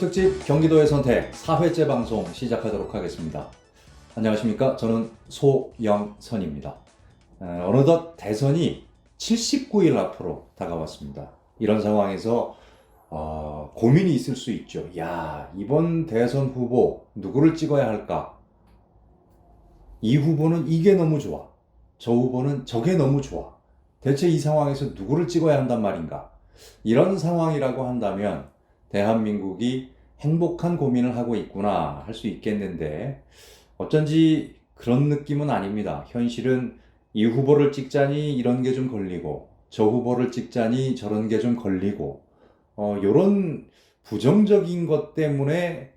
특집 경기도의 선택 4회째 방송 시작하도록 하겠습니다. 안녕하십니까? 저는 소영선입니다. 어느덧 대선이 79일 앞으로 다가왔습니다. 이런 상황에서 고민이 있을 수 있죠. 야, 이번 대선 후보 누구를 찍어야 할까? 이 후보는 이게 너무 좋아. 저 후보는 저게 너무 좋아. 대체 이 상황에서 누구를 찍어야 한단 말인가? 이런 상황이라고 한다면 대한민국이 행복한 고민을 하고 있구나 할 수 있겠는데 어쩐지 그런 느낌은 아닙니다. 현실은 이 후보를 찍자니 이런 게 좀 걸리고 저 후보를 찍자니 저런 게 좀 걸리고 요런 부정적인 것 때문에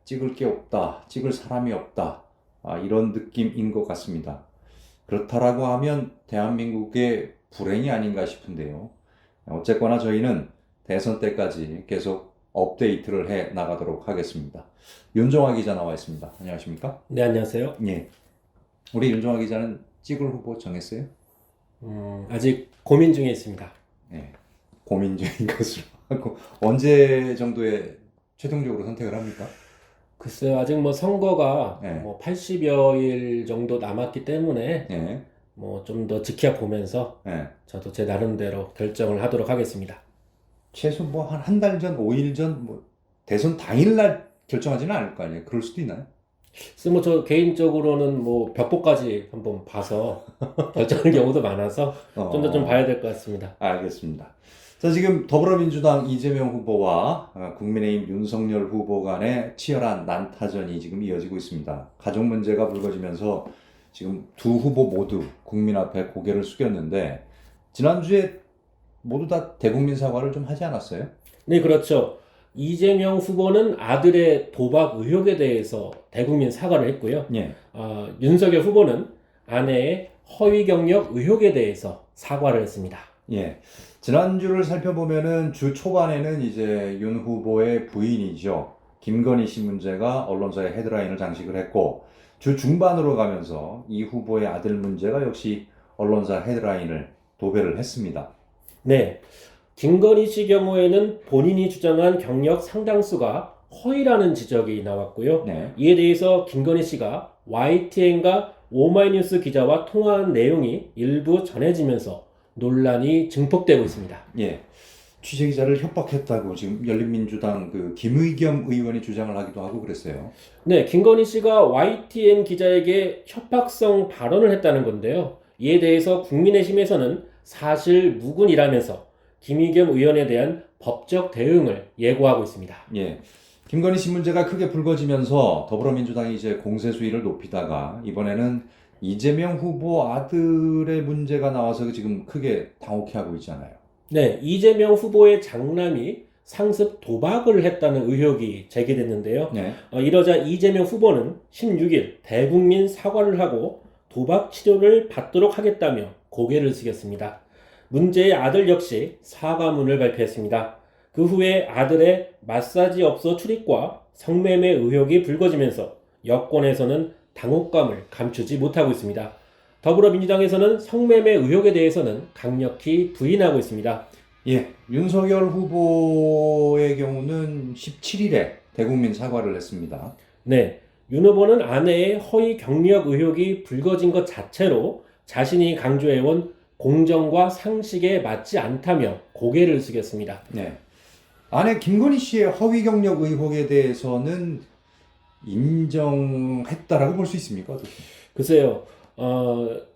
찍을 게 없다, 찍을 사람이 없다, 이런 느낌인 것 같습니다. 그렇다라고 하면 대한민국의 불행이 아닌가 싶은데요. 어쨌거나 저희는 대선 때까지 계속 업데이트를 해 나가도록 하겠습니다. 윤종아 기자 나와 있습니다. 안녕하십니까? 네, 안녕하세요. 예. 우리 윤종아 기자는 찍을 후보 정했어요? 아직 고민 중에 있습니다. 예. 고민 중인 것으로 하고 언제 정도에 최종적으로 선택을 합니까? 글쎄요, 아직 뭐 선거가 예. 뭐 80여일 정도 남았기 때문에 예. 뭐 좀 더 지켜보면서 예. 저도 제 나름대로 결정을 하도록 하겠습니다. 최소 뭐 한 달 전, 5일 전, 뭐 대선 당일날 결정하지는 않을 거 아니에요. 그럴 수도 있나요? 그래서 뭐 저 개인적으로는 뭐 벽보까지 한번 봐서 결정하는 경우도 많아서 좀 더 좀 봐야 될 것 같습니다. 알겠습니다. 자, 지금 더불어민주당 이재명 후보와 국민의힘 윤석열 후보 간의 치열한 난타전이 지금 이어지고 있습니다. 가족 문제가 불거지면서 지금 두 후보 모두 국민 앞에 고개를 숙였는데 지난주에 모두 다 대국민 사과를 좀 하지 않았어요? 네, 그렇죠. 이재명 후보는 아들의 도박 의혹에 대해서 대국민 사과를 했고요. 예. 윤석열 후보는 아내의 허위 경력 의혹에 대해서 사과를 했습니다. 예. 지난주를 살펴보면은 주 초반에는 이제 윤 후보의 부인이죠. 김건희 씨 문제가 언론사의 헤드라인을 장식을 했고 주 중반으로 가면서 이 후보의 아들 문제가 역시 언론사 헤드라인을 도배를 했습니다. 네. 김건희 씨 경우에는 본인이 주장한 경력 상당수가 허위라는 지적이 나왔고요. 네. 이에 대해서 김건희 씨가 YTN과 오마이뉴스 기자와 통화한 내용이 일부 전해지면서 논란이 증폭되고 있습니다. 예. 취재기자를 협박했다고 지금 열린민주당 그 김의겸 의원이 주장을 하기도 하고 그랬어요. 네, 김건희 씨가 YTN 기자에게 협박성 발언을 했다는 건데요. 이에 대해서 국민의힘에서는 사실 무근이라면서 김의겸 의원에 대한 법적 대응을 예고하고 있습니다. 예. 김건희 씨 문제가 크게 불거지면서 더불어민주당이 이제 공세 수위를 높이다가 이번에는 이재명 후보 아들의 문제가 나와서 지금 크게 당혹해하고 있잖아요. 네, 이재명 후보의 장남이 상습 도박을 했다는 의혹이 제기됐는데요. 네. 이러자 이재명 후보는 16일 대국민 사과를 하고 도박 치료를 받도록 하겠다며 고개를 숙였습니다. 문제의 아들 역시 사과문을 발표했습니다. 그 후에 아들의 마사지업소 출입과 성매매 의혹이 불거지면서 여권에서는 당혹감을 감추지 못하고 있습니다. 더불어민주당에서는 성매매 의혹에 대해서는 강력히 부인하고 있습니다. 예. 윤석열 후보의 경우는 17일에 대국민 사과를 했습니다. 네, 윤 후보는 아내의 허위 경력 의혹이 불거진 것 자체로 자신이 강조해온 공정과 상식에 맞지 않다며 고개를 숙였습니다. 네. 아내 김건희 씨의 허위 경력 의혹에 대해서는 인정했다라고 볼 수 있습니까? 어떻게? 글쎄요,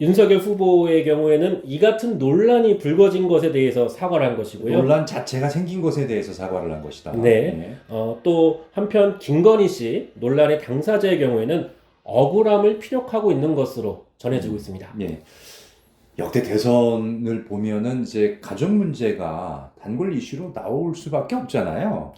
윤석열 후보의 경우에는 이 같은 논란이 불거진 것에 대해서 사과를 한 것이고요. 논란 자체가 생긴 것에 대해서 사과를 한 것이다. 네. 또 한편 김건희 씨 논란의 당사자의 경우에는 억울함을 피력하고 있는 것으로 전해지고 있습니다. 예. 역대 대선을 보면은 이제 가족 문제가 단골 이슈로 나올 수밖에 없잖아요.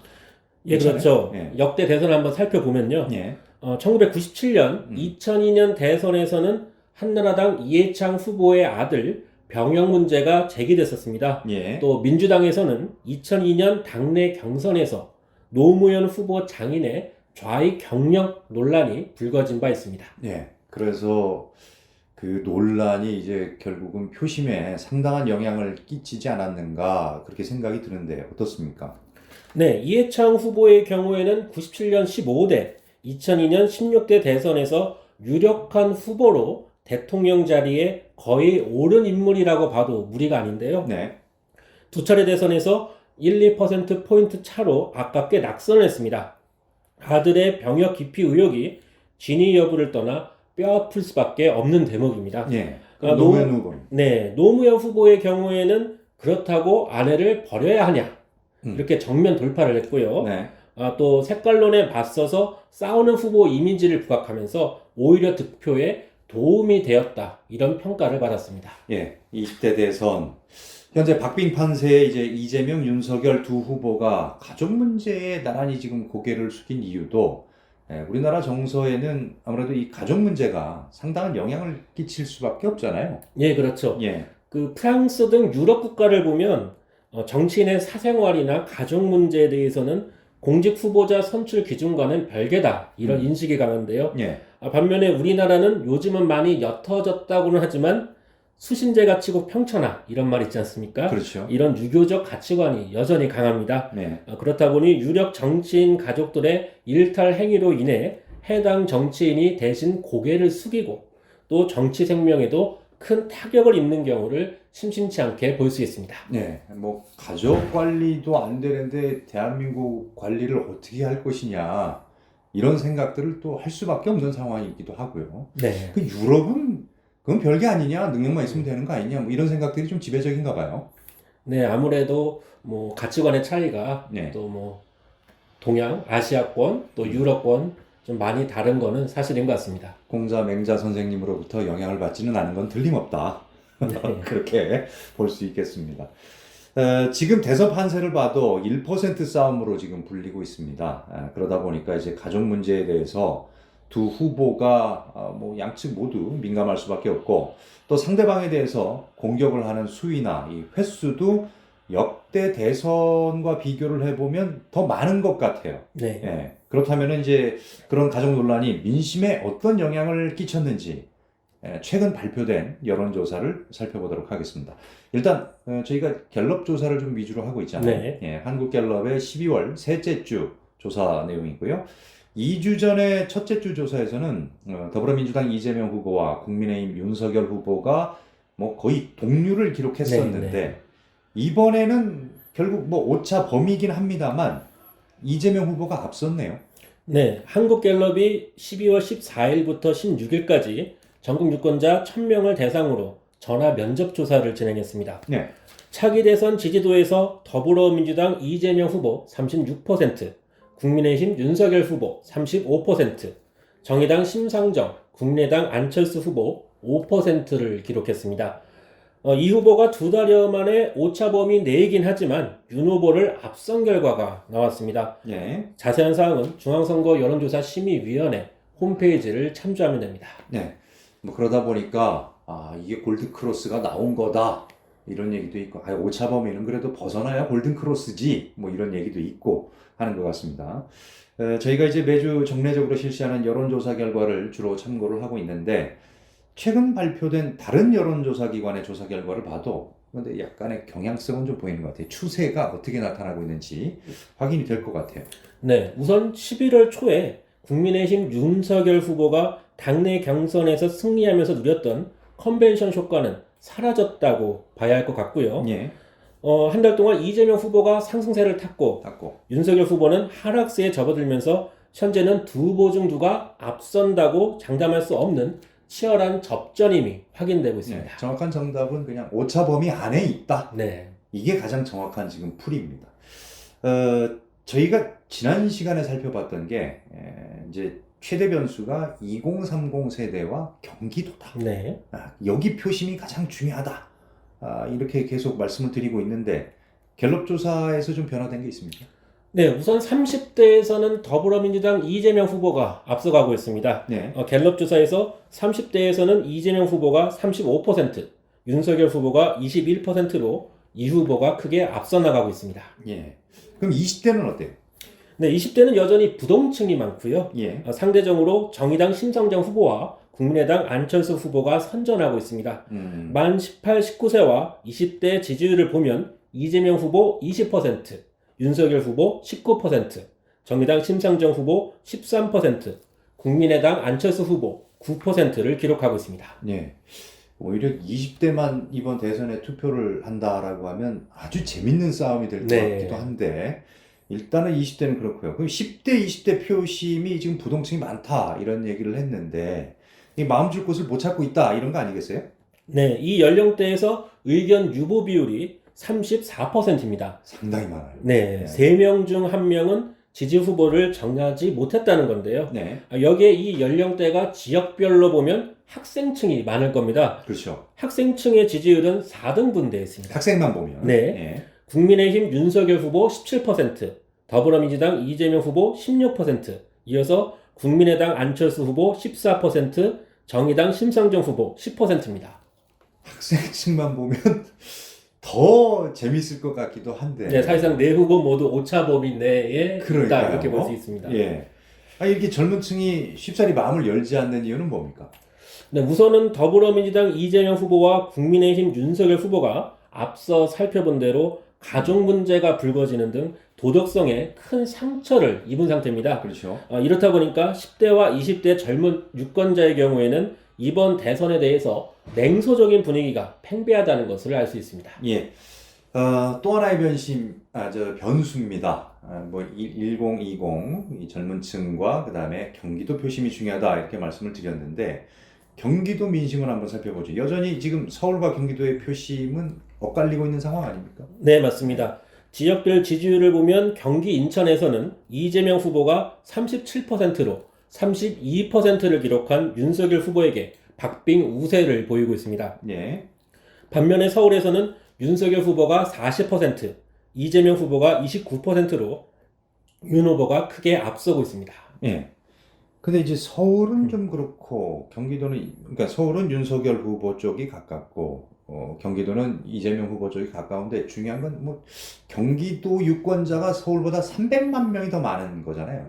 예, 그렇죠. 예. 역대 대선을 한번 살펴보면요. 예. 1997년, 2002년 대선에서는 한나라당 이해창 후보의 아들 병역 문제가 제기됐었습니다. 예. 또 민주당에서는 2002년 당내 경선에서 노무현 후보 장인의 좌익 경력 논란이 불거진 바 있습니다. 예. 그래서 그 논란이 이제 결국은 표심에 상당한 영향을 끼치지 않았는가 그렇게 생각이 드는데 어떻습니까? 네, 이해창 후보의 경우에는 97년 15대, 2002년 16대 대선에서 유력한 후보로 대통령 자리에 거의 오른 인물이라고 봐도 무리가 아닌데요. 네. 두 차례 대선에서 1, 2%포인트 차로 아깝게 낙선을 했습니다. 아들의 병역 기피 의혹이 진위 여부를 떠나 뼈아플 수밖에 없는 대목입니다. 예. 그러니까 노무현 후보. 네, 노무현 후보의 경우에는 그렇다고 아내를 버려야 하냐 이렇게 정면 돌파를 했고요. 네. 또 색깔론에 맞서서 싸우는 후보 이미지를 부각하면서 오히려 득표에 도움이 되었다 이런 평가를 받았습니다. 예. 20대 대선. 현재 박빙 판세에 이제 이재명, 윤석열 두 후보가 가족 문제에 나란히 지금 고개를 숙인 이유도 우리나라 정서에는 아무래도 이 가족 문제가 상당한 영향을 끼칠 수밖에 없잖아요. 예, 그렇죠. 예. 그 프랑스 등 유럽 국가를 보면 정치인의 사생활이나 가족 문제에 대해서는 공직 후보자 선출 기준과는 별개다 이런 인식이 강한데요. 예. 반면에 우리나라는 요즘은 많이 옅어졌다고는 하지만 수신제가 치고 평천하 이런 말 있지 않습니까? 그렇죠. 이런 유교적 가치관이 여전히 강합니다. 네. 그렇다 보니 유력 정치인 가족들의 일탈 행위로 인해 해당 정치인이 대신 고개를 숙이고 또 정치 생명에도 큰 타격을 입는 경우를 심심치 않게 볼 수 있습니다. 네. 뭐 가족 관리도 안 되는데 대한민국 관리를 어떻게 할 것이냐 이런 생각들을 또 할 수밖에 없는 상황이기도 하고요. 네. 그 유럽은 그건 별게 아니냐, 능력만 있으면 되는 거 아니냐, 뭐 이런 생각들이 좀 지배적인가 봐요. 네, 아무래도 뭐 가치관의 차이가 네. 또 뭐 동양, 아시아권, 또 유럽권 좀 많이 다른 거는 사실인 것 같습니다. 공자 맹자 선생님으로부터 영향을 받지는 않은 건 틀림없다. 네. 그렇게 볼 수 있겠습니다. 지금 대선 판세를 봐도 1% 싸움으로 지금 불리고 있습니다. 그러다 보니까 이제 가족 문제에 대해서 두 후보가 뭐 양측 모두 민감할 수밖에 없고 또 상대방에 대해서 공격을 하는 수위나 이 횟수도 역대 대선과 비교를 해보면 더 많은 것 같아요. 네. 예. 그렇다면 이제 그런 가족 논란이 민심에 어떤 영향을 끼쳤는지 최근 발표된 여론조사를 살펴보도록 하겠습니다. 일단 저희가 갤럽 조사를 좀 위주로 하고 있잖아요. 네. 예, 한국갤럽의 12월 셋째 주 조사 내용이고요. 2주 전에 첫째 주 조사에서는 더불어민주당 이재명 후보와 국민의힘 윤석열 후보가 뭐 거의 동률을 기록했었는데 네. 이번에는 결국 뭐 오차 범위이긴 합니다만 이재명 후보가 앞섰네요. 네, 한국갤럽이 12월 14일부터 16일까지 전국 유권자 1000명을 대상으로 전화 면접 조사를 진행했습니다. 네. 차기 대선 지지도에서 더불어민주당 이재명 후보 36%, 국민의힘 윤석열 후보 35%, 정의당 심상정, 국민의당 안철수 후보 5%를 기록했습니다. 이 후보가 두 달여 만에 오차 범위 내이긴 하지만 윤 후보를 앞선 결과가 나왔습니다. 예. 자세한 사항은 중앙선거 여론조사 심의위원회 홈페이지를 참조하면 됩니다. 네. 뭐 그러다 보니까 이게 골든 크로스가 나온 거다 이런 얘기도 있고 오차 범위는 그래도 벗어나야 골든 크로스지 뭐 이런 얘기도 있고 하는 것 같습니다. 저희가 이제 매주 정례적으로 실시하는 여론조사 결과를 주로 참고를 하고 있는데 최근 발표된 다른 여론조사 기관의 조사 결과를 봐도 근데 약간의 경향성은 좀 보이는 것 같아요. 추세가 어떻게 나타나고 있는지 확인이 될 것 같아요. 네, 우선 11월 초에 국민의힘 윤석열 후보가 당내 경선에서 승리하면서 누렸던 컨벤션 효과는 사라졌다고 봐야 할 것 같고요. 예. 한 달 동안 이재명 후보가 상승세를 탔고 윤석열 후보는 하락세에 접어들면서 현재는 두 후보 중 누가 앞선다고 장담할 수 없는 치열한 접전임이 확인되고 있습니다. 네, 정확한 정답은 그냥 오차 범위 안에 있다. 네. 이게 가장 정확한 지금 풀이입니다. 저희가 지난 시간에 살펴봤던 게 이제 최대 변수가 2030 세대와 경기도다. 네. 여기 표심이 가장 중요하다. 이렇게 계속 말씀을 드리고 있는데 갤럽 조사에서 좀 변화된 게 있습니까? 네, 우선 30대에서는 더불어민주당 이재명 후보가 앞서가고 있습니다. 네. 갤럽 조사에서 30대에서는 이재명 후보가 35%, 윤석열 후보가 21%로 이 후보가 크게 앞서 나가고 있습니다. 예. 그럼 20대는 어때요? 네, 20대는 여전히 부동층이 많고요. 예. 상대적으로 정의당 심상정 후보와 국민의당 안철수 후보가 선전하고 있습니다. 만 18, 19세와 20대 지지율을 보면 이재명 후보 20%, 윤석열 후보 19%, 정의당 심상정 후보 13%, 국민의당 안철수 후보 9%를 기록하고 있습니다. 예. 오히려 20대만 이번 대선에 투표를 한다라고 하면 아주 재밌는 싸움이 될 것 네. 같기도 한데, 일단은 20대는 그렇고요. 그럼 10대, 20대 표심이 지금 부동층이 많다 이런 얘기를 했는데, 이 마음 줄 곳을 못 찾고 있다 이런 거 아니겠어요? 네, 이 연령대에서 의견 유보 비율이 34%입니다. 상당히 많아요. 네, 3명 중 1명은 지지 후보를 정하지 못했다는 건데요. 네, 여기에 이 연령대가 지역별로 보면 학생층이 많을 겁니다. 그렇죠. 학생층의 지지율은 4등분되어 있습니다. 학생만 보면. 네. 예. 국민의힘 윤석열 후보 17%, 더불어민주당 이재명 후보 16%, 이어서 국민의당 안철수 후보 14%, 정의당 심상정 후보 10%입니다. 학생층만 보면 더 재밌을 것 같기도 한데. 네, 사실상 네 후보 모두 오차범위 내에 있다 그러니까요. 이렇게 볼 수 있습니다. 예. 이렇게 젊은 층이 쉽사리 마음을 열지 않는 이유는 뭡니까? 네, 우선은 더불어민주당 이재명 후보와 국민의힘 윤석열 후보가 앞서 살펴본 대로 가족 문제가 불거지는 등 도덕성에 큰 상처를 입은 상태입니다. 그렇죠. 이렇다 보니까 10대와 20대 젊은 유권자의 경우에는 이번 대선에 대해서 냉소적인 분위기가 팽배하다는 것을 알 수 있습니다. 예. 또 하나의 변수입니다. 1020, 이 젊은 층과 그 다음에 경기도 표심이 중요하다 이렇게 말씀을 드렸는데, 경기도 민심을 한번 살펴보죠. 여전히 지금 서울과 경기도의 표심은 엇갈리고 있는 상황 아닙니까? 네, 맞습니다. 지역별 지지율을 보면 경기 인천에서는 이재명 후보가 37%로 32%를 기록한 윤석열 후보에게 박빙 우세를 보이고 있습니다. 예. 반면에 서울에서는 윤석열 후보가 40%, 이재명 후보가 29%로 윤 후보가 크게 앞서고 있습니다. 예. 근데 이제 서울은 좀 그렇고, 경기도는, 그러니까 서울은 윤석열 후보 쪽이 가깝고, 경기도는 이재명 후보 쪽이 가까운데, 중요한 건 경기도 유권자가 서울보다 300만 명이 더 많은 거잖아요.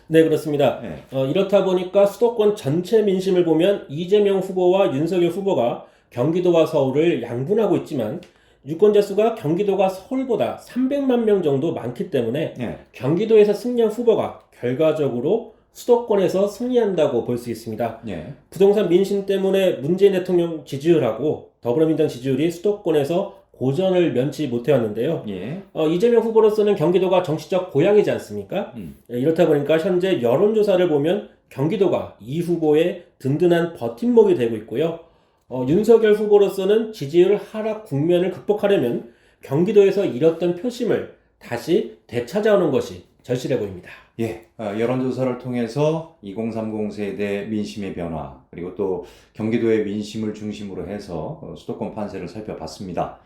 네, 그렇습니다. 예. 이렇다 보니까 수도권 전체 민심을 보면 이재명 후보와 윤석열 후보가 경기도와 서울을 양분하고 있지만, 유권자 수가 경기도가 서울보다 300만 명 정도 많기 때문에 예. 경기도에서 승리한 후보가 결과적으로 수도권에서 승리한다고 볼 수 있습니다. 예. 부동산 민심 때문에 문재인 대통령 지지율하고 더불어민주당 지지율이 수도권에서 고전을 면치 못해왔는데요. 예. 이재명 후보로서는 경기도가 정치적 고향이지 않습니까? 이렇다 보니까 현재 여론조사를 보면 경기도가 이 후보의 든든한 버팀목이 되고 있고요. 윤석열 후보로서는 지지율 하락 국면을 극복하려면 경기도에서 잃었던 표심을 다시 되찾아오는 것이 절실해 보입니다. 예, 여론조사를 통해서 2030 세대 민심의 변화, 그리고 또 경기도의 민심을 중심으로 해서 수도권 판세를 살펴봤습니다.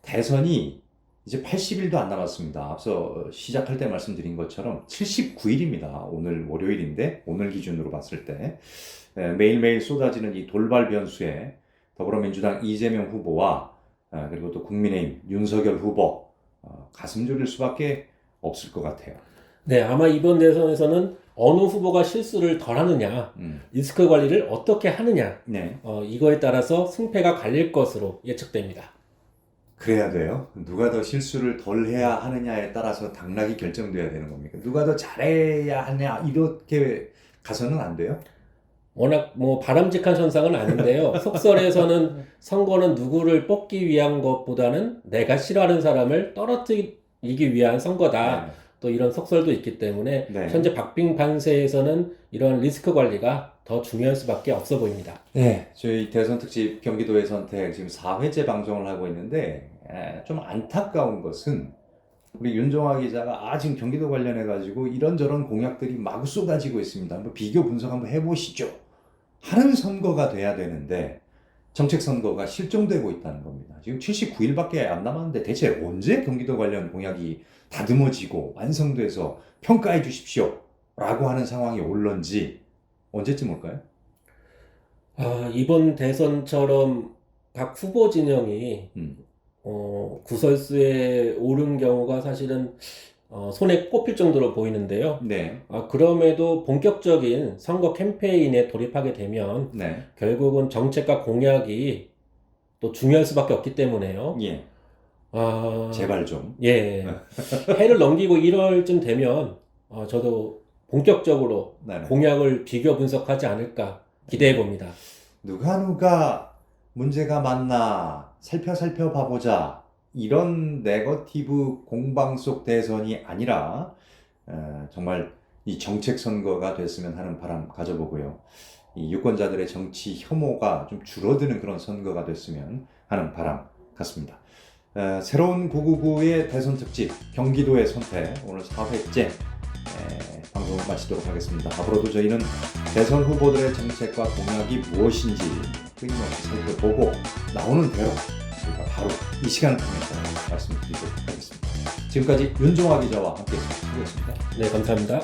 대선이 이제 80일도 안 남았습니다. 앞서 시작할 때 말씀드린 것처럼 79일입니다. 오늘 월요일인데, 오늘 기준으로 봤을 때 매일매일 쏟아지는 이 돌발 변수에 더불어민주당 이재명 후보와 그리고 또 국민의힘 윤석열 후보, 가슴 졸일 수밖에 없을 것 같아요. 네, 아마 이번 대선에서는 어느 후보가 실수를 덜 하느냐, 리스크 관리를 어떻게 하느냐, 네. 이거에 따라서 승패가 갈릴 것으로 예측됩니다. 그래야 돼요. 누가 더 실수를 덜 해야 하느냐에 따라서 당락이 결정돼야 되는 겁니까? 누가 더 잘해야 하냐, 이렇게 가서는 안 돼요? 워낙 바람직한 현상은 아닌데요. 속설에서는 선거는 누구를 뽑기 위한 것보다는 내가 싫어하는 사람을 떨어뜨리기 위한 선거다. 네. 또 이런 속설도 있기 때문에 네. 현재 박빙 판세에서는 이런 리스크 관리가 더 중요할 수밖에 없어 보입니다. 네, 저희 대선 특집 경기도의 선택 지금 4회째 방송을 하고 있는데, 좀 안타까운 것은 우리 윤종아 기자가 지금 경기도 관련해 가지고 이런저런 공약들이 마구 쏟아지고 있습니다. 한번 비교 분석 한번 해보시죠 하는 선거가 돼야 되는데, 정책 선거가 실종되고 있다는 겁니다. 지금 79일밖에 안 남았는데 대체 언제 경기도 관련 공약이 다듬어지고 완성돼서 평가해 주십시오 라고 하는 상황이 올런지 언제쯤 올까요? 이번 대선처럼 각 후보 진영이 구설수에 오른 경우가 사실은 손에 꼽힐 정도로 보이는데요. 네. 그럼에도 본격적인 선거 캠페인에 돌입하게 되면 네. 결국은 정책과 공약이 또 중요할 수밖에 없기 때문에요. 예. 제발 좀. 예. 해를 넘기고 1월쯤 되면 저도 본격적으로 네네. 공약을 비교 분석하지 않을까 기대해 봅니다. 누가 문제가 많나 살펴봐보자. 이런 네거티브 공방 속 대선이 아니라 정말 이 정책 선거가 됐으면 하는 바람 가져보고요. 이 유권자들의 정치 혐오가 좀 줄어드는 그런 선거가 됐으면 하는 바람 같습니다. 새로운 999의 대선 특집 경기도의 선택 오늘 4회째 방송을 마치도록 하겠습니다. 앞으로도 저희는 대선 후보들의 정책과 공약이 무엇인지 끊임없이 살펴보고 나오는 대로 저희가 바로 이 시간을 통해서 말씀드리도록 하겠습니다. 지금까지 윤종화 기자와 함께했습니다. 수고했습니다. 네, 감사합니다.